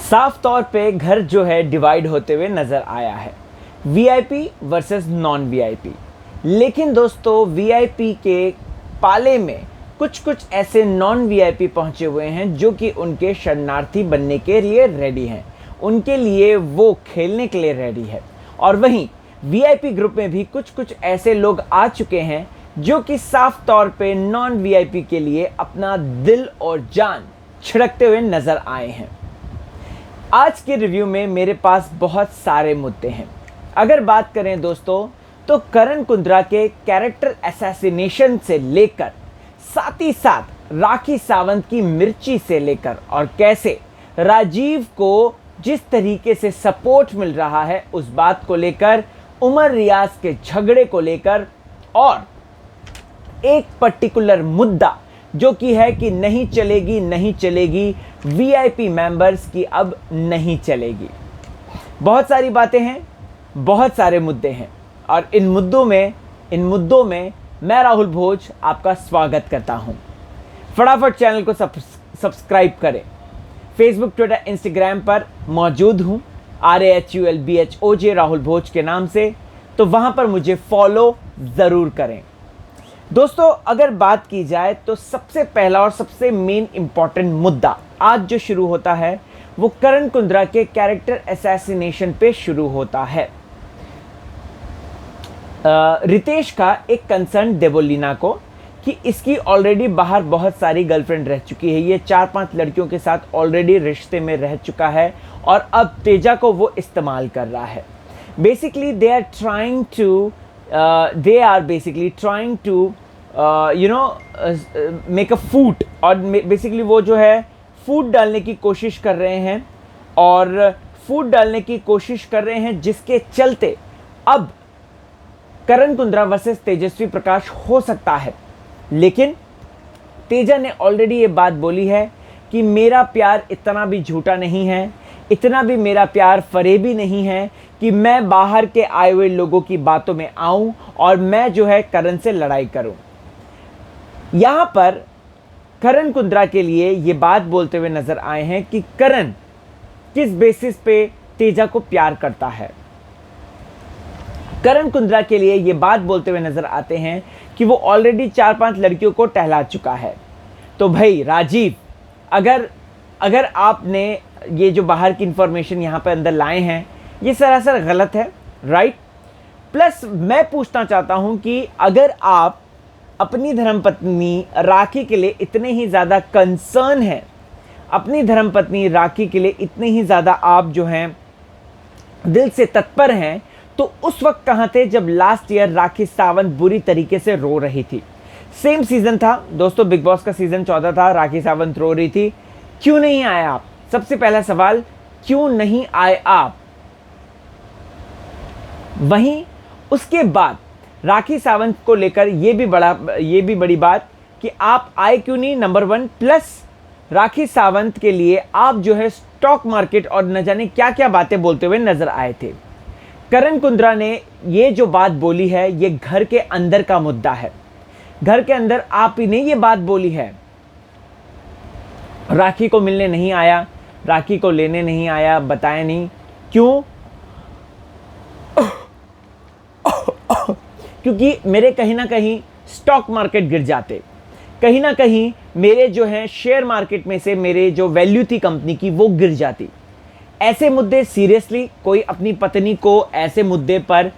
साफ तौर पे घर जो है डिवाइड होते हुए नज़र आया है, वीआईपी वर्सेस नॉन वीआईपी। लेकिन दोस्तों वीआईपी के पाले में कुछ ऐसे नॉन वीआईपी पहुंचे हुए हैं जो कि उनके शरणार्थी बनने के लिए रेडी हैं, उनके लिए वो खेलने के लिए रेडी है। और वहीं वीआईपी ग्रुप में भी कुछ ऐसे लोग आ चुके हैं जो कि साफ तौर पे नॉन वीआईपी के लिए अपना दिल और जान छिड़कते हुए नज़र आए हैं। आज के रिव्यू में मेरे पास बहुत सारे मुद्दे हैं। अगर बात करें दोस्तों तो करण कुंद्रा के कैरेक्टर असैसिनेशन से लेकर साथ ही साथ राखी सावंत की मिर्ची से लेकर और कैसे राजीव को जिस तरीके से सपोर्ट मिल रहा है उस बात को लेकर, उमर रियाज के झगड़े को लेकर और एक पर्टिकुलर मुद्दा जो कि है कि नहीं चलेगी वीआईपी मेंबर्स की अब नहीं चलेगी। बहुत सारी बातें हैं, बहुत सारे मुद्दे हैं और इन मुद्दों में मैं राहुल भोज आपका स्वागत करता हूं। फटाफट चैनल को सब्सक्राइब करें। फेसबुक, ट्विटर, इंस्टाग्राम पर मौजूद हूं RAHULBHOJ राहुल भोज के नाम से, तो वहां पर मुझे फॉलो ज़रूर करें। दोस्तों अगर बात की जाए तो सबसे पहला और सबसे मेन इंपॉर्टेंट मुद्दा आज जो शुरू होता है वो करण कुंद्रा के कैरेक्टर असैसिनेशन पे शुरू होता है। रितेश का एक कंसर्न देवोलीना को कि इसकी ऑलरेडी बाहर बहुत सारी गर्लफ्रेंड रह चुकी है, ये 4-5 लड़कियों के साथ ऑलरेडी रिश्ते में रह चुका है और अब तेजा को वो इस्तेमाल कर रहा है। Basically they are basically trying to make a food, और बेसिकली वो जो है फूड डालने की कोशिश कर रहे हैं जिसके चलते अब करण कुंद्रा वर्सेस तेजस्वी प्रकाश हो सकता है। लेकिन तेजा ने ऑलरेडी ये बात बोली है कि मेरा प्यार इतना भी झूठा नहीं है, इतना भी मेरा प्यार फरेबी नहीं है कि मैं बाहर के आए हुए लोगों की बातों में आऊं और मैं जो है करण से लड़ाई करूं। यहां पर करण कुंद्रा के लिए ये बात बोलते हुए नजर आए हैं कि करण किस बेसिस पे तेजा को प्यार करता है। करण कुंद्रा के लिए ये बात बोलते हुए नजर आते हैं कि वो ऑलरेडी 4-5 लड़कियों को टहला चुका है। तो भाई राजीव, अगर आपने ये जो बाहर की इंफॉर्मेशन यहाँ पे अंदर लाए हैं ये सरासर गलत है, राइट। प्लस मैं पूछना चाहता हूँ कि अगर आप अपनी धर्मपत्नी राखी के लिए इतने ही ज़्यादा कंसर्न हैं, अपनी धर्मपत्नी राखी के लिए इतने ही ज़्यादा आप जो हैं दिल से तत्पर हैं, तो उस वक्त कहाँ थे जब लास्ट ईयर राखी सावंत बुरी तरीके से रो रही थी। सेम सीज़न था दोस्तों, बिग बॉस का सीज़न 14 था, राखी सावंत रो रही थी। क्यों नहीं आए आप? सबसे पहला सवाल, क्यों नहीं आए आप? वहीं उसके बाद राखी सावंत को लेकर ये भी बड़ी बात कि आप आए क्यों नहीं, नंबर 1। प्लस राखी सावंत के लिए आप जो है स्टॉक मार्केट और न जाने क्या क्या बातें बोलते हुए नजर आए थे। करण कुंद्रा ने ये जो बात बोली है ये घर के अंदर का मुद्दा है। घर के अंदर आप ही ने ये बात बोली है, राखी को मिलने नहीं आया, राखी को लेने नहीं आया, बताया नहीं क्यों? क्योंकि मेरे कहीं ना कहीं स्टॉक मार्केट गिर जाते, कहीं ना कहीं मेरे जो है शेयर मार्केट में से मेरे जो वैल्यू थी कंपनी की वो गिर जाती। ऐसे मुद्दे सीरियसली कोई अपनी पत्नी को ऐसे मुद्दे पर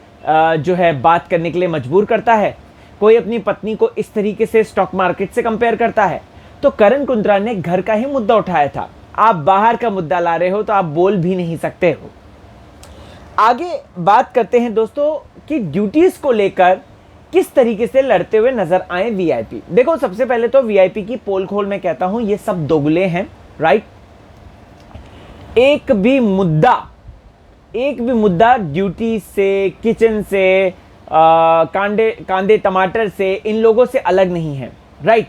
जो है बात करने के लिए मजबूर करता है? कोई अपनी पत्नी को इस तरीके से स्टॉक मार्केट से कंपेयर करता है? तो करण कुंद्रा ने घर का ही मुद्दा उठाया था। आप बाहर का मुद्दा ला रहे हो तो आप बोल भी नहीं सकते हो। आगे बात करते हैं दोस्तों कि ड्यूटीज को लेकर किस तरीके से लड़ते हुए नजर आए वीआईपी। देखो सबसे पहले तो वीआईपी की पोल खोल मैं कहता हूं ये सब दोगले हैं, राइट। एक भी मुद्दा ड्यूटी से, किचन से, कांदे टमाटर से, इन लोगों से अलग नहीं है, राइट।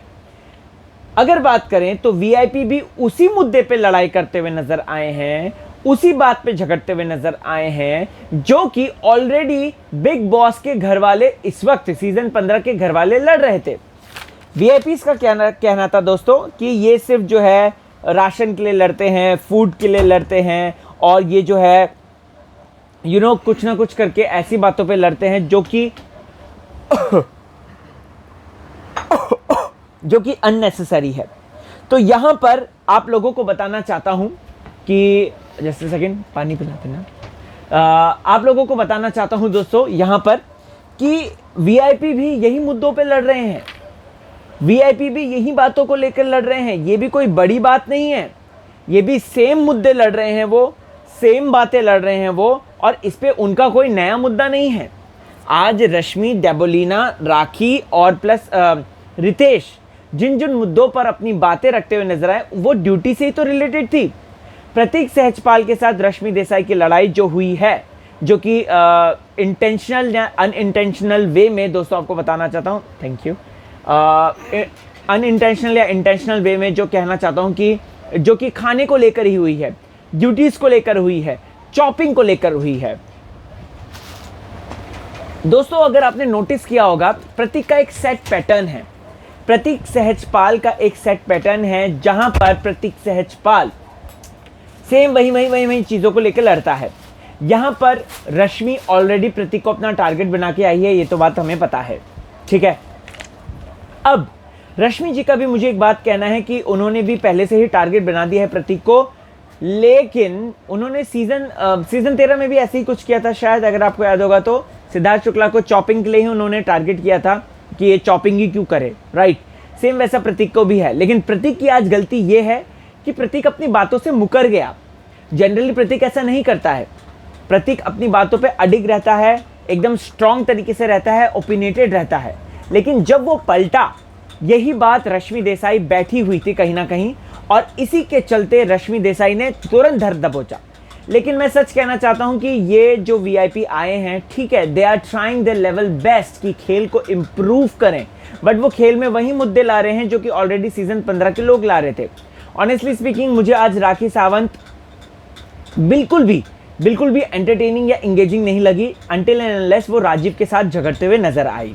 अगर बात करें तो वीआईपी भी उसी मुद्दे पे लड़ाई करते हुए नजर आए हैं, उसी बात पे झगड़ते हुए नजर आए हैं जो कि ऑलरेडी बिग बॉस के घर वाले इस वक्त सीजन 15 के घर वाले लड़ रहे थे। वीआईपीज का कहना था दोस्तों कि ये सिर्फ जो है राशन के लिए लड़ते हैं, फूड के लिए लड़ते हैं, और ये जो है कुछ ना कुछ करके ऐसी बातों पे लड़ते हैं जो कि अननेसेसरी है। तो यहाँ पर आप लोगों को बताना चाहता हूँ कि जस्ट सेकंड, पानी पिलाते ना। आप लोगों को बताना चाहता हूँ दोस्तों यहाँ पर कि वीआईपी भी यही मुद्दों पे लड़ रहे हैं, वीआईपी भी यही बातों को लेकर लड़ रहे हैं। ये भी कोई बड़ी बात नहीं है, ये भी सेम मुद्दे लड़ रहे हैं, वो सेम बातें लड़ रहे हैं वो, और इस पे उनका कोई नया मुद्दा नहीं है। आज रश्मि, डेबोलिना, राखी और प्लस रितेश जिन जिन मुद्दों पर अपनी बातें रखते हुए नजर आए वो ड्यूटी से ही तो रिलेटेड थी। प्रतीक सहजपाल के साथ रश्मि देसाई की लड़ाई जो हुई है, जो कि इंटेंशनल या अनइंटेंशनल वे में, दोस्तों आपको बताना चाहता हूँ, थैंक यू, अनइंटेंशनल या इंटेंशनल वे में जो कहना चाहता हूँ कि जो कि खाने को लेकर ही हुई है, ड्यूटीज को लेकर हुई है, चॉपिंग को लेकर हुई है। दोस्तों अगर आपने नोटिस किया होगा, प्रतीक का एक सेट पैटर्न है, प्रतीक सहजपाल का एक सेट पैटर्न है, जहां पर प्रतीक सहजपाल सेम वही चीजों को लेकर लड़ता है। यहां पर रश्मि ऑलरेडी प्रतीक को अपना टारगेट बना के आई है, ये तो बात हमें पता है, ठीक है। अब रश्मि जी का भी मुझे एक बात कहना है कि उन्होंने भी पहले से ही टारगेट बना दिया है प्रतीक को, लेकिन उन्होंने सीजन 13 में भी ऐसे ही कुछ किया था शायद, अगर आपको याद होगा तो सिद्धार्थ शुक्ला को चॉपिंग के लिए ही उन्होंने टारगेट किया था कि ये चॉपिंग ही क्यों करे, राइट। सेम वैसा प्रतीक को भी है, लेकिन प्रतीक की आज गलती ये है कि प्रतीक अपनी बातों से मुकर गया। जनरली प्रतीक ऐसा नहीं करता है, प्रतीक अपनी बातों पे अडिग रहता है, एकदम स्ट्रांग तरीके से रहता है, ओपिनियटेड रहता है, लेकिन जब वो पलटा, यही बात रश्मि देसाई बैठी हुई थी कहीं ना कहीं, और इसी के चलते रश्मि देसाई ने तुरंत धर दबोचा। लेकिन मैं सच कहना चाहता हूं कि ये जो वीआईपी आए हैं, ठीक है, they are trying their level best कि खेल को इम्प्रूव करें, बट वो खेल में वही मुद्दे ला रहे हैं जो कि ऑलरेडी सीजन 15 के लोग ला रहे थे। ऑनेस्टली स्पीकिंग, मुझे आज राखी सावंत बिल्कुल भी एंटरटेनिंग या इंगेजिंग नहीं लगी, अनटिल एंड अनलेस वो राजीव के साथ झगड़ते हुए नजर आई।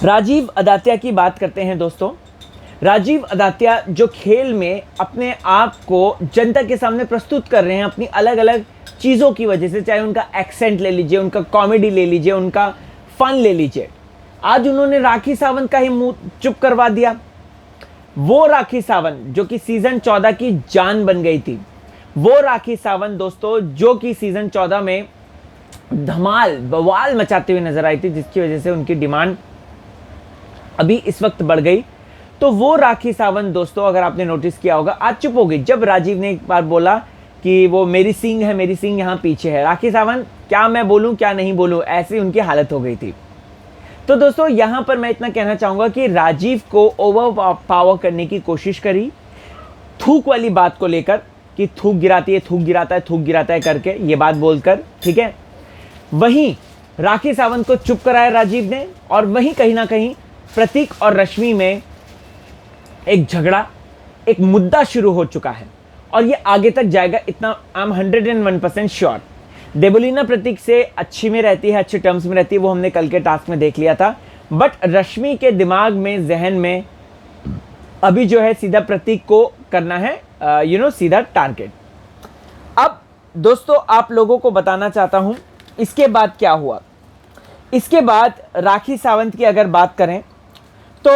राजीव अदात्या की बात करते हैं दोस्तों। राजीव अदात्या जो खेल में अपने आप को जनता के सामने प्रस्तुत कर रहे हैं अपनी अलग अलग चीज़ों की वजह से, चाहे उनका एक्सेंट ले लीजिए, उनका कॉमेडी ले लीजिए, उनका फन ले लीजिए, आज उन्होंने राखी सावंत का ही मुंह चुप करवा दिया। वो राखी सावंत जो कि सीजन 14 की जान बन गई थी, वो राखी सावंत दोस्तों जो कि सीजन 14 में धमाल बवाल मचाते हुए नजर आई थी, जिसकी वजह से उनकी डिमांड अभी इस वक्त बढ़ गई। तो वो राखी सावंत दोस्तों, अगर आपने नोटिस किया होगा, आज चुप हो गई जब राजीव ने एक बार बोला कि वो मेरी सींग है, मेरी सींग यहाँ पीछे है। राखी सावंत क्या मैं बोलूँ क्या नहीं बोलूँ, ऐसी उनकी हालत हो गई थी। तो दोस्तों यहाँ पर मैं इतना कहना चाहूँगा कि राजीव को ओवर पावर करने की कोशिश करी, थूक वाली बात को लेकर कि थूक गिराती है, थूक गिराता है करके ये बात बोलकर, ठीक है। वहीं राखी सावंत को चुप कराया राजीव ने, और वहीं कहीं ना कहीं प्रतीक और रश्मि में एक झगड़ा, एक मुद्दा शुरू हो चुका है, और ये आगे तक जाएगा, इतना आई एम 101% श्योर। देबोलिना प्रतीक से अच्छी में रहती है, अच्छे टर्म्स में रहती है, वो हमने कल के टास्क में देख लिया था, बट रश्मि के दिमाग में, जहन में अभी जो है सीधा प्रतीक को करना है, सीधा टारगेट। अब दोस्तों आप लोगों को बताना चाहता हूं इसके बाद क्या हुआ। इसके बाद राखी सावंत की अगर बात करें तो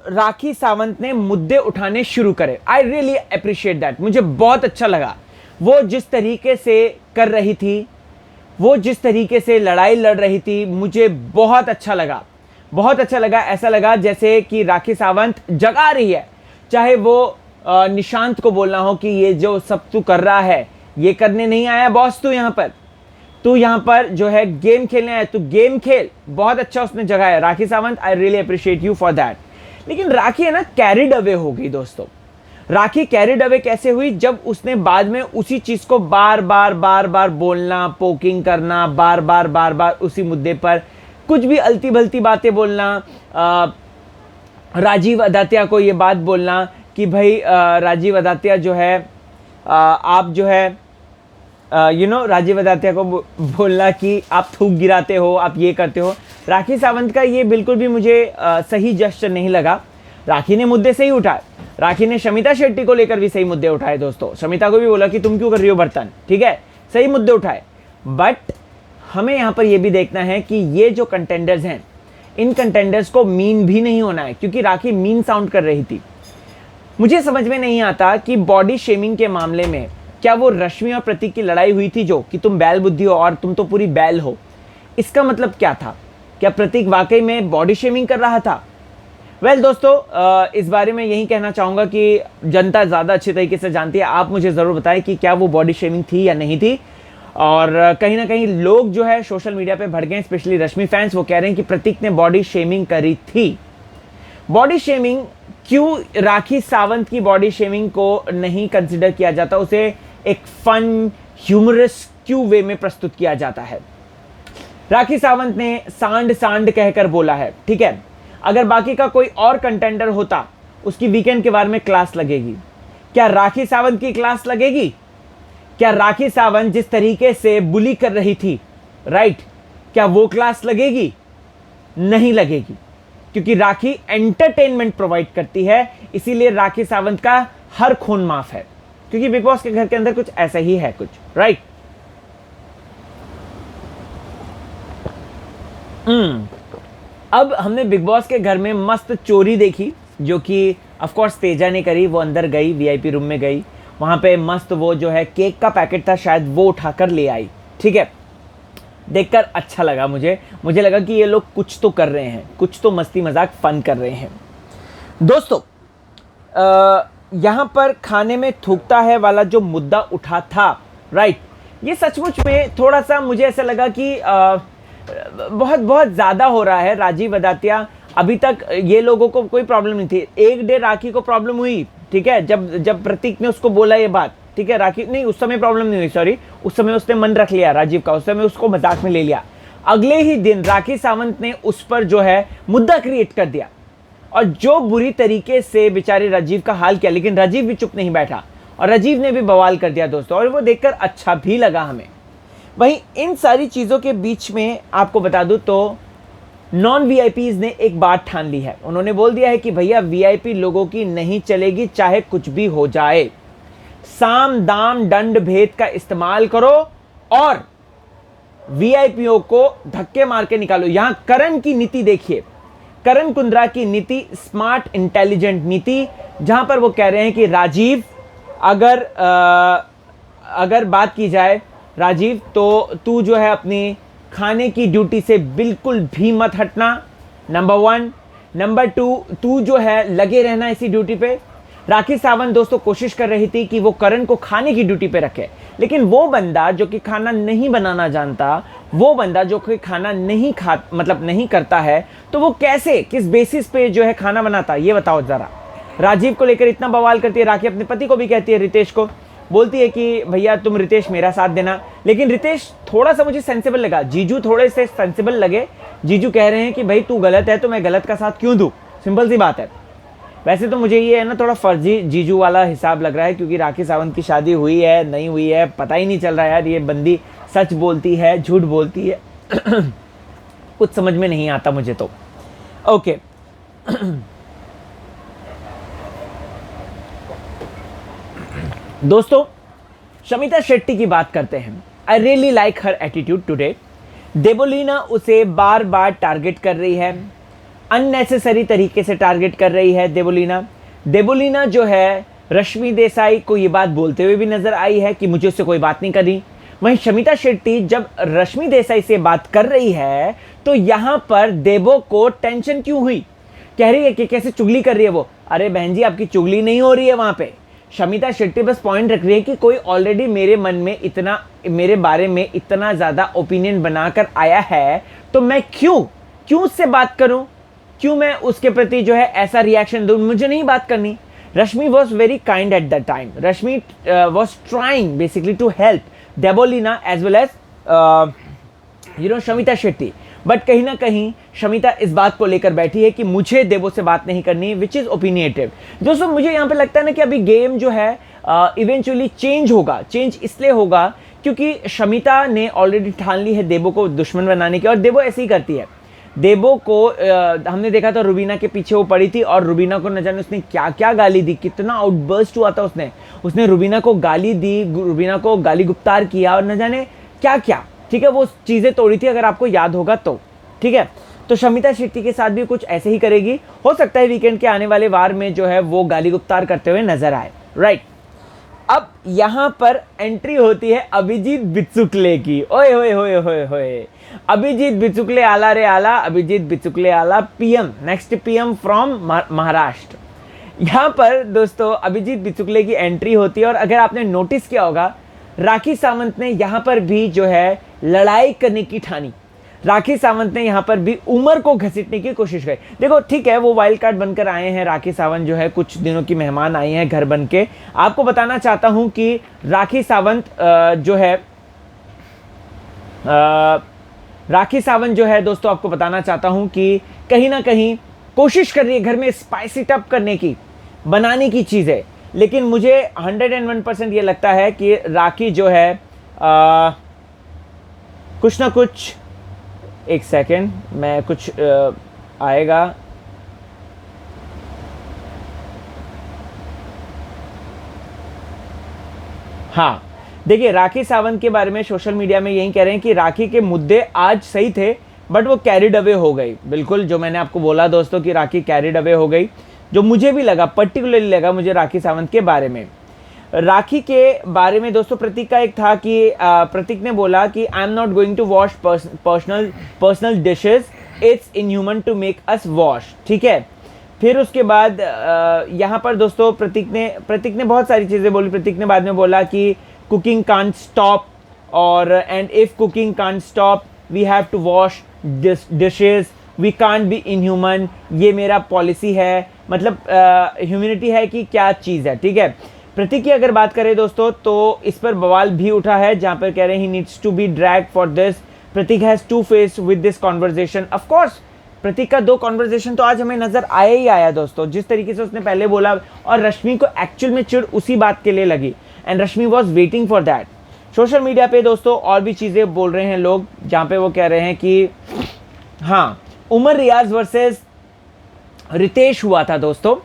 राखी सावंत ने मुद्दे उठाने शुरू करे। आई रियली अप्रिशिएट दैट, मुझे बहुत अच्छा लगा। वो जिस तरीके से कर रही थी, वो जिस तरीके से लड़ाई लड़ रही थी, मुझे बहुत अच्छा लगा, बहुत अच्छा लगा। ऐसा लगा जैसे कि राखी सावंत जगा रही है, चाहे वो निशांत को बोलना हो कि ये जो सब तू कर रहा है ये करने नहीं आया बॉस, तू यहाँ पर जो है गेम खेलने आया, तू गेम खेल। बहुत अच्छा उसने जगाया Rakhi Sawant, I really appreciate you for that. लेकिन राखी है ना कैरिड अवे हो गई दोस्तों। राखी कैरिड अवे कैसे हुई, जब उसने बाद में उसी चीज को बार बार बोलना, पोकिंग करना, बार बार उसी मुद्दे पर कुछ भी अलती भलती बातें बोलना, राजीव अदात्या को ये बात बोलना कि भाई राजीव अदात्या जो है आप जो है राजीव अदात्या को बोलना कि आप थूक गिराते हो, आप ये करते हो। राखी सावंत का ये बिल्कुल भी मुझे सही जेस्चर नहीं लगा। राखी ने मुद्दे सही उठाए, राखी ने शमिता शेट्टी को लेकर भी सही मुद्दे उठाए दोस्तों, शमिता को भी बोला कि तुम क्यों कर रही हो बर्तन, ठीक है, सही मुद्दे उठाए। बट हमें यहाँ पर यह भी देखना है कि ये जो कंटेंडर्स हैं, इन कंटेंडर्स को मीन भी नहीं होना है, क्योंकि राखी मीन साउंड कर रही थी। मुझे समझ में नहीं आता कि बॉडी शेमिंग के मामले में क्या वो रश्मि और प्रतीक की लड़ाई हुई थी जो कि तुम बैल बुद्धि हो और तुम तो पूरी बैल हो, इसका मतलब क्या था? क्या प्रतीक वाकई में बॉडी शेमिंग कर रहा था? वेल दोस्तों, इस बारे में यही कहना चाहूँगा कि जनता ज़्यादा अच्छी तरीके से जानती है। आप मुझे ज़रूर बताएं कि क्या वो बॉडी शेमिंग थी या नहीं थी। और कहीं ना कहीं लोग जो है सोशल मीडिया पे भड़के हैं, स्पेशली रश्मि फैंस, वो कह रहे हैं कि प्रतीक ने बॉडी शेमिंग करी थी। बॉडी शेमिंग क्यों? राखी सावंत की बॉडी शेमिंग को नहीं कंसिडर किया जाता, उसे एक फन ह्यूमरस क्यों वे में प्रस्तुत किया जाता है? राखी सावंत ने सांड सांड कहकर बोला है, ठीक है। अगर बाकी का कोई और कंटेंडर होता, उसकी वीकेंड के बारे में क्लास लगेगी। क्या राखी सावंत की क्लास लगेगी? क्या राखी सावंत जिस तरीके से बुली कर रही थी, राइट, क्या वो क्लास लगेगी? नहीं लगेगी, क्योंकि राखी एंटरटेनमेंट प्रोवाइड करती है, इसीलिए राखी सावंत का हर खून माफ है, क्योंकि बिग बॉस के घर के अंदर कुछ ऐसा ही है कुछ, राइट। अब हमने बिग बॉस के घर में मस्त चोरी देखी, जो कि ऑफ कोर्स तेजा ने करी। वो अंदर गई, वीआईपी रूम में गई, वहां पे मस्त वो जो है केक का पैकेट था, शायद वो उठाकर ले आई, ठीक है। देखकर अच्छा लगा मुझे लगा कि ये लोग कुछ तो कर रहे हैं, कुछ तो मस्ती मजाक फन कर रहे हैं। दोस्तों, यहाँ पर खाने में थूकता है वाला जो मुद्दा उठा था, राइट, ये सचमुच में थोड़ा सा मुझे ऐसा लगा कि बहुत बहुत ज़्यादा हो रहा है। राजीव अदातिया, अभी तक ये लोगों को कोई प्रॉब्लम नहीं थी, एक डे राखी को प्रॉब्लम हुई, ठीक है, जब प्रतीक ने उसको बोला ये बात, ठीक है, राखी नहीं, उस समय प्रॉब्लम नहीं हुई, सॉरी, उस समय उसने मन रख लिया राजीव का, उस समय उसको मजाक में ले लिया। अगले ही दिन राखी सावंत ने उस पर जो है मुद्दा क्रिएट कर दिया, और जो बुरी तरीके से बेचारे राजीव का हाल किया, लेकिन राजीव भी चुप नहीं बैठा और राजीव ने भी बवाल कर दिया दोस्तों, और वो देखकर अच्छा भी लगा हमें। वहीं इन सारी चीज़ों के बीच में आपको बता दूं तो नॉन वीआईपीज ने एक बात ठान ली है। उन्होंने बोल दिया है कि भैया वीआईपी लोगों की नहीं चलेगी, चाहे कुछ भी हो जाए, साम दाम दंड भेद का इस्तेमाल करो और वीआईपीओ को धक्के मार के निकालो। यहां करण की नीति देखिए, करण कुंद्रा की नीति, स्मार्ट इंटेलिजेंट नीति, जहां पर वो कह रहे हैं कि राजीव, अगर बात की जाए राजीव, तो तू जो है अपनी खाने की ड्यूटी से बिल्कुल भी मत हटना, नंबर 1। नंबर 2, तू जो है लगे रहना इसी ड्यूटी पे। राखी सावंत दोस्तों कोशिश कर रही थी कि वो करण को खाने की ड्यूटी पे रखे, लेकिन वो बंदा जो कि खाना नहीं बनाना जानता, वो बंदा जो कि खाना नहीं नहीं करता है, तो वो कैसे, किस बेसिस पे जो है खाना बनाता, ये बताओ जरा। राजीव को लेकर इतना बवाल करती है राखी, अपने पति को भी कहती है, रितेश को बोलती है कि भैया तुम रितेश मेरा साथ देना, लेकिन रितेश थोड़ा सा मुझे सेंसिबल लगा, जीजू थोड़े से सेंसिबल लगे। जीजू कह रहे हैं कि भाई तू गलत है तो मैं गलत का साथ क्यों दूं, सिंपल सी बात है। वैसे तो मुझे ये है ना थोड़ा फर्जी जीजू वाला हिसाब लग रहा है, क्योंकि राखी सावंत की शादी हुई है नहीं हुई है पता ही नहीं चल रहा है यार, ये बंदी सच बोलती है झूठ बोलती है कुछ समझ में नहीं आता मुझे तो। ओके दोस्तों, शमिता शेट्टी की बात करते हैं। I really like her attitude today. Debolina उसे बार बार टारगेट कर रही है, अननेसेसरी तरीके से टारगेट कर रही है देबोलीना जो है रश्मि देसाई को ये बात बोलते हुए भी नजर आई है कि मुझे उससे कोई बात नहीं करनी। वहीं शमिता शेट्टी जब रश्मि देसाई से बात कर रही है तो यहां पर देबो को टेंशन क्यों हुई, कह रही है कि कैसे चुगली कर रही है वो। अरे बहन जी, आपकी चुगली नहीं हो रही है वहां पे। शमिता शेट्टी बस पॉइंट रख रही है कि कोई ऑलरेडी मेरे मन में इतना, मेरे बारे में इतना ज्यादा ओपिनियन बनाकर आया है, तो मैं क्यों उससे बात करूं, क्यों मैं उसके प्रति जो है ऐसा रिएक्शन दूं, मुझे नहीं बात करनी। Rashmi was very kind at that time. Rashmi was trying basically to help Debolina as well as Shamita Shetty, but कहीं ना कहीं शमिता इस बात को लेकर बैठी है कि मुझे देबो से बात नहीं करनी, विच इज ओपिनिएटिव। दोस्तों मुझे यहाँ पे लगता है ना कि अभी गेम जो है इवेंचुअली चेंज होगा। चेंज इसलिए होगा क्योंकि शमिता ने ऑलरेडी ठान ली है देबो को दुश्मन बनाने की, और देबो ऐसे ही करती है। देबो को हमने देखा था रुबीना के पीछे वो पड़ी थी और रुबीना को न जाने उसने क्या क्या गाली दी, कितना आउटबर्स्ट हुआ था उसने रुबीना को गाली दी, रुबीना को गाली गुप्तार किया और न जाने क्या क्या। ठीक है, वो चीज़ें तोड़ी थी, अगर आपको याद होगा तो। ठीक है, तो शमिता शेट्टी के साथ भी कुछ ऐसे ही करेगी। हो सकता है वीकेंड के आने वाले वार में जो है वो गाली गुप्तार करते हुए नजर आए। राइट, अब यहां पर एंट्री होती है अभिजीत बिचुकले की। ओए होए होए होए होए, अभिजीत बिचुकले आला रे आला, अभिजीत बिचुकले आला, PM, next PM from Maharashtra. यहां पर दोस्तों अभिजीत बिचुकले की एंट्री होती है और अगर आपने नोटिस किया होगा राखी सावंत ने यहां पर भी जो है लड़ाई करने की ठानी। राखी सावंत ने यहां पर भी उमर को घसीटने की कोशिश करी। देखो ठीक है, वो वाइल्ड कार्ड बनकर आए हैं, राखी सावंत जो है कुछ दिनों की मेहमान आई हैं घर बन के। आपको बताना चाहता हूं कि राखी सावंत जो है दोस्तों, आपको बताना चाहता हूं कि कहीं ना कहीं कोशिश कर रही है घर में स्पाइसी टप करने की, बनाने की चीजें। लेकिन मुझे 101% ये लगता है कि राखी जो है कुछ ना कुछ, एक सेकेंड, मैं कुछ आएगा। हाँ देखिए, राखी सावंत के बारे में सोशल मीडिया में यही कह रहे हैं कि राखी के मुद्दे आज सही थे बट वो कैरिड अवे हो गई। बिल्कुल जो मैंने आपको बोला दोस्तों कि राखी कैरिड अवे हो गई, जो मुझे भी लगा, पर्टिकुलरली लगा मुझे राखी सावंत के बारे में। राखी के बारे में दोस्तों प्रतीक का एक था कि प्रतीक ने बोला कि I am not going to wash personal dishes, it's inhuman to make us wash. ठीक है, फिर उसके बाद यहाँ पर दोस्तों प्रतीक ने बहुत सारी चीज़ें बोली। प्रतीक ने बाद में बोला कि कुकिंग कांट स्टॉप और and if cooking can't stop we have to wash dishes, we can't be inhuman, ये मेरा पॉलिसी है। मतलब ह्यूमैनिटी है कि क्या चीज़ है। ठीक है, प्रतीक की अगर बात करें दोस्तों तो इस पर बवाल भी उठा है जहां पर कह रहे हैं he needs to be drag for this, Prateek has to face with this conversation. Of course Prateek का 2 कॉन्वर्जेशन तो आज हमें नजर आया ही आया दोस्तों, जिस तरीके से उसने पहले बोला और रश्मि को एक्चुअल में चिढ़ उसी बात के लिए लगी and Rashmi was waiting for that. Social media पे दोस्तों और भी चीजें बोल रहे हैं लोग जहां पे वो कह रहे हैं कि हाँ, उमर रियाज वर्सेस रितेश हुआ था दोस्तों।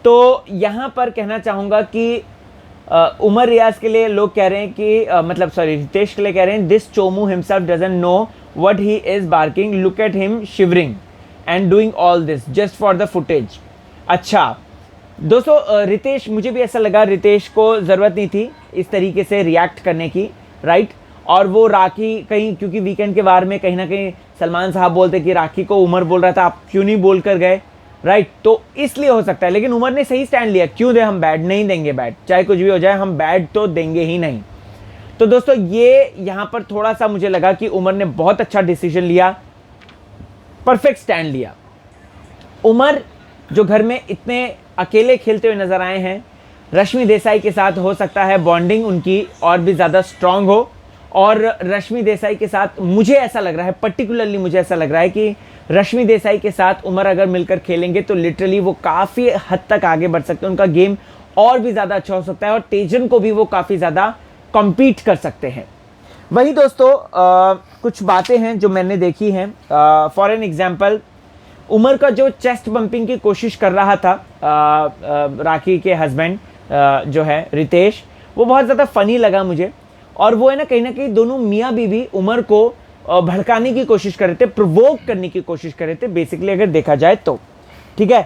तो यहाँ पर कहना चाहूँगा कि उमर रियाज के लिए लोग कह रहे हैं कि रितेश के लिए कह रहे हैं this Chomu himself doesn't know what he is barking, look at him shivering and doing all this just for the footage. अच्छा दोस्तों, रितेश, मुझे भी ऐसा लगा रितेश को ज़रूरत नहीं थी इस तरीके से रिएक्ट करने की। राइट, और वो राखी कहीं, क्योंकि वीकेंड के बारे में कहीं ना कहीं सलमान साहब बोलते कि राखी को उमर बोल रहा था, आप क्यों नहीं बोल कर गए। राइट, तो इसलिए हो सकता है, लेकिन उमर ने सही स्टैंड लिया, क्यों दे, हम बैड नहीं देंगे, बैड चाहे कुछ भी हो जाए हम बैड तो देंगे ही नहीं। तो दोस्तों ये यहाँ पर थोड़ा सा मुझे लगा कि उमर ने बहुत अच्छा डिसीजन लिया, परफेक्ट स्टैंड लिया। उमर जो घर में इतने अकेले खेलते हुए नजर आए हैं, रश्मि देसाई के साथ हो सकता है बॉन्डिंग उनकी और भी ज़्यादा स्ट्रांग हो। और रश्मि देसाई के साथ मुझे ऐसा लग रहा है, पर्टिकुलरली मुझे ऐसा लग रहा है कि रश्मि देसाई के साथ उमर अगर मिलकर खेलेंगे तो लिटरली वो काफ़ी हद तक आगे बढ़ सकते हैं, उनका गेम और भी ज़्यादा अच्छा हो सकता है और तेजन को भी वो काफ़ी ज़्यादा कॉम्पीट कर सकते हैं। वही दोस्तों कुछ बातें हैं जो मैंने देखी हैं। फॉर एन एग्जाम्पल, उमर का जो चेस्ट बम्पिंग की कोशिश कर रहा था राखी के हस्बैंड जो है रितेश, वो बहुत ज़्यादा फ़नी लगा मुझे। और वो है ना कहीं दोनों मियाँ बीवी उमर को भड़काने की कोशिश कर रहे थे, प्रोवोक करने की कोशिश कर रहे थे बेसिकली, अगर देखा जाए तो। ठीक है,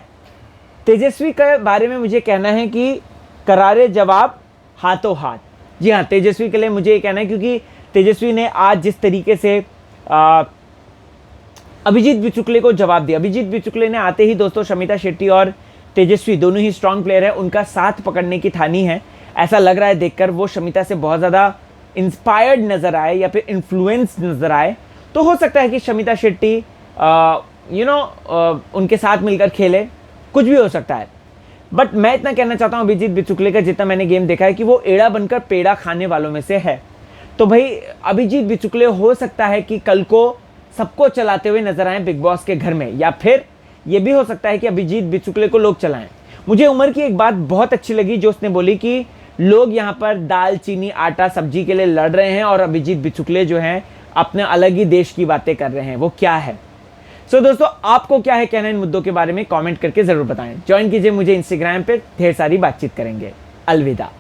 तेजस्वी के बारे में मुझे कहना है कि करारे जवाब हाथों हाथ। जी हाँ, तेजस्वी के लिए मुझे ये कहना है क्योंकि तेजस्वी ने आज जिस तरीके से अभिजीत बिचुकले को जवाब दिया, अभिजीत बिचुकले ने आते ही दोस्तों शमिता शेट्टी और तेजस्वी दोनों ही स्ट्रांग प्लेयर है, उनका साथ पकड़ने की ठानी है। ऐसा लग रहा है देखकर वो शमिता से बहुत ज़्यादा इंस्पायर्ड नज़र आए या फिर इन्फ्लुएंस नज़र आए। तो हो सकता है कि शमिता शेट्टी उनके साथ मिलकर खेले, कुछ भी हो सकता है। बट मैं इतना कहना चाहता हूँ अभिजीत बिचुकले का जितना मैंने गेम देखा है कि वो एड़ा बनकर पेड़ा खाने वालों में से है। तो भाई अभिजीत बिचुकले हो सकता है कि कल को सबको चलाते हुए नजर आए बिग बॉस के घर में, या फिर ये भी हो सकता है कि अभिजीत बिचुकले को लोग चलाएं। मुझे उमर की एक बात बहुत अच्छी लगी जो उसने बोली कि लोग यहाँ पर दाल चीनी आटा सब्जी के लिए लड़ रहे हैं और अभिजीत बिचुकले जो हैं अपने अलग ही देश की बातें कर रहे हैं। वो क्या है? सो दोस्तों, आपको क्या है कहना इन मुद्दों के बारे में कमेंट करके जरूर बताएं। ज्वाइन कीजिए मुझे इंस्टाग्राम पे, ढेर सारी बातचीत करेंगे। अलविदा।